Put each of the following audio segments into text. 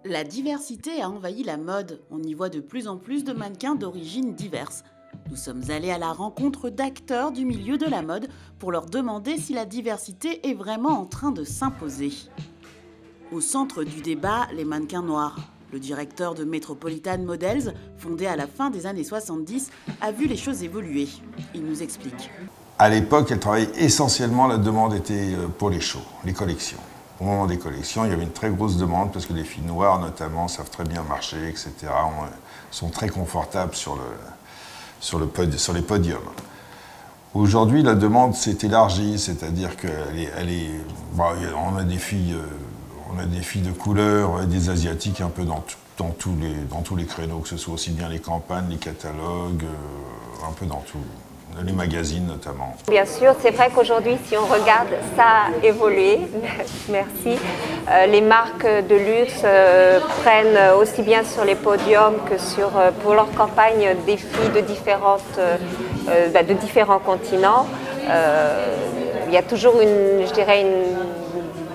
La diversité a envahi la mode. On y voit de plus en plus de mannequins d'origines diverses. Nous sommes allés à la rencontre d'acteurs du milieu de la mode pour leur demander si la diversité est vraiment en train de s'imposer. Au centre du débat, les mannequins noirs. Le directeur de Metropolitan Models, fondé à la fin des années 70, a vu les choses évoluer. Il nous explique. À l'époque, elle travaillait essentiellement, la demande était pour les shows, les collections. Au moment des collections, il y avait une très grosse demande parce que les filles noires, notamment, savent très bien marcher, etc., sont très confortables sur les podiums. Aujourd'hui, la demande s'est élargie, c'est-à-dire qu'on a des filles de couleur, des asiatiques un peu dans tous les créneaux, que ce soit aussi bien les campagnes, les catalogues, un peu dans tout. Les magazines notamment. Bien sûr, c'est vrai qu'aujourd'hui, si on regarde, ça a évolué. Merci. Les marques de luxe prennent aussi bien sur les podiums que pour leur campagne des filles de différents continents. Il y a toujours une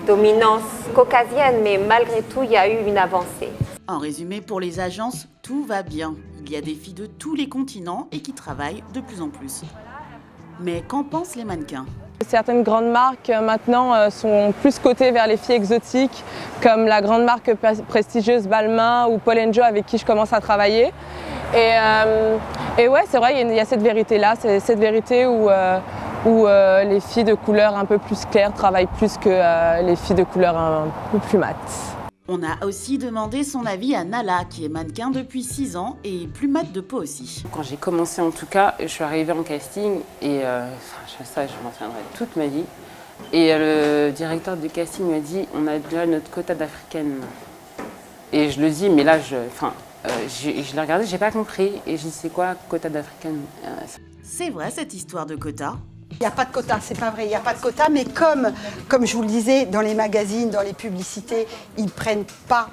dominance caucasienne, mais malgré tout, il y a eu une avancée. En résumé, pour les agences, tout va bien. Il y a des filles de tous les continents et qui travaillent de plus en plus. Mais qu'en pensent les mannequins ? Certaines grandes marques maintenant sont plus cotées vers les filles exotiques, comme la grande marque prestigieuse Balmain ou Paul & Joe avec qui je commence à travailler. Et ouais, c'est vrai, il y a cette vérité-là, c'est cette vérité où les filles de couleur un peu plus claire travaillent plus que les filles de couleur un peu plus mat. On a aussi demandé son avis à Nala, qui est mannequin depuis 6 ans et plus mate de peau aussi. Quand j'ai commencé en tout cas, je suis arrivée en casting et ça je m'en tiendrai toute ma vie. Et le directeur du casting m'a dit on a déjà notre quota d'africaines. Et je le dis, mais là je l'ai regardé, j'ai pas compris. Et je dis c'est quoi quota d'africaines? C'est vrai cette histoire de quota? Il n'y a pas de quota, c'est pas vrai, il n'y a pas de quota, mais comme je vous le disais, dans les magazines, dans les publicités, ils ne prennent pas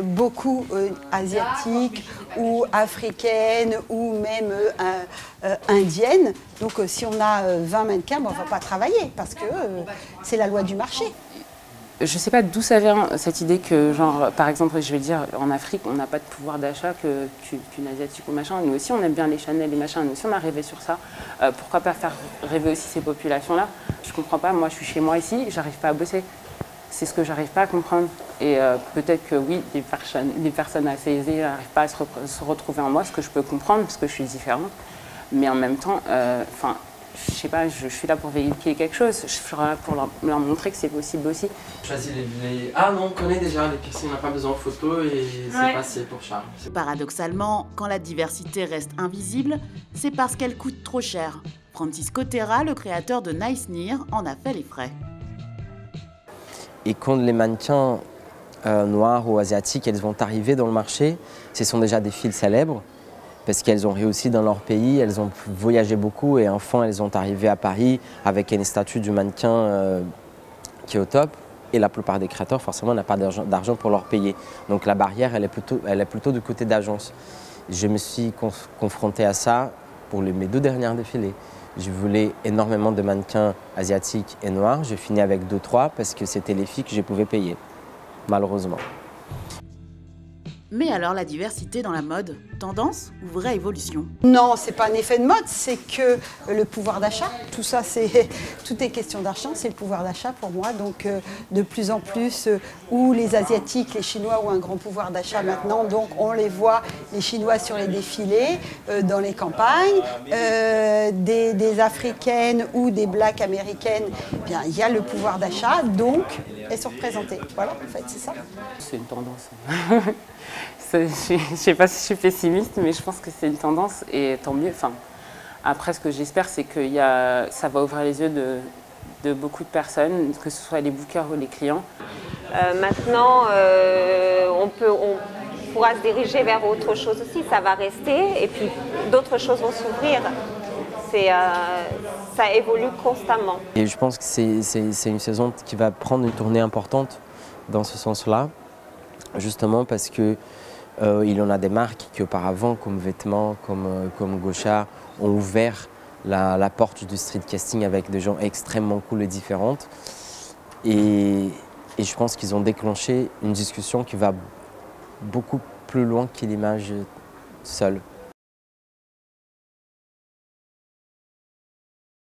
beaucoup asiatiques ou africaines ou même indiennes. Donc si on a 20 mannequins, on ne va pas travailler parce que c'est la loi du marché. Je ne sais pas d'où ça vient cette idée que, genre, par exemple, je vais dire, en Afrique, on n'a pas de pouvoir d'achat qu'une asiatique ou machin. Nous aussi, on aime bien les Chanel et machin. Nous aussi, on a rêvé sur ça. Pourquoi pas faire rêver aussi ces populations-là? Je ne comprends pas. Moi, je suis chez moi ici, j'arrive pas à bosser. C'est ce que j'arrive pas à comprendre. Et peut-être que oui, les personnes assez aisées n'arrivent pas à se retrouver en moi, ce que je peux comprendre parce que je suis différente. Mais en même temps, je sais pas, je suis là pour véhiculer quelque chose, je suis là pour leur montrer que c'est possible aussi. Choisis Ah non, on connaît déjà les piercings, on n'a pas besoin de photos et c'est passé pour Charles. Paradoxalement, quand la diversité reste invisible, c'est parce qu'elle coûte trop cher. Francis Cotera, le créateur de Nice Near, en a fait les frais. Et quand les mannequins noirs ou asiatiques, elles vont arriver dans le marché, ce sont déjà des filles célèbres. Parce qu'elles ont réussi dans leur pays, elles ont voyagé beaucoup et enfin elles sont arrivées à Paris avec un statut du mannequin qui est au top. Et la plupart des créateurs, forcément, n'ont pas d'argent pour leur payer. Donc la barrière, elle est plutôt du côté d'agence. Je me suis confronté à ça pour mes 2 dernières défilés. Je voulais énormément de mannequins asiatiques et noirs. J'ai fini avec 2-3 parce que c'était les filles que je pouvais payer, malheureusement. Mais alors la diversité dans la mode, tendance ou vraie évolution? Non, c'est pas un effet de mode, c'est que le pouvoir d'achat. Tout ça, tout est question d'argent, c'est le pouvoir d'achat pour moi. Donc de plus en plus, où les Asiatiques, les Chinois ont un grand pouvoir d'achat maintenant, donc on les voit, les Chinois sur les défilés, dans les campagnes, des Africaines ou des Blacks américaines, eh bien, il y a le pouvoir d'achat, donc elles sont représentées. Voilà, en fait, c'est ça. C'est une tendance. Je ne sais pas si je suis pessimiste, mais je pense que c'est une tendance et tant mieux. Enfin, après, ce que j'espère, c'est que ça va ouvrir les yeux de beaucoup de personnes, que ce soit les bookers ou les clients. Maintenant, on pourra se diriger vers autre chose aussi, ça va rester et puis d'autres choses vont s'ouvrir. Ça évolue constamment. Et je pense que c'est une saison qui va prendre une tournée importante dans ce sens-là, justement parce que il y en a des marques qui auparavant, comme Vêtements, comme Gaucha, ont ouvert la porte du street casting avec des gens extrêmement cool et différentes. Et je pense qu'ils ont déclenché une discussion qui va beaucoup plus loin que l'image seule.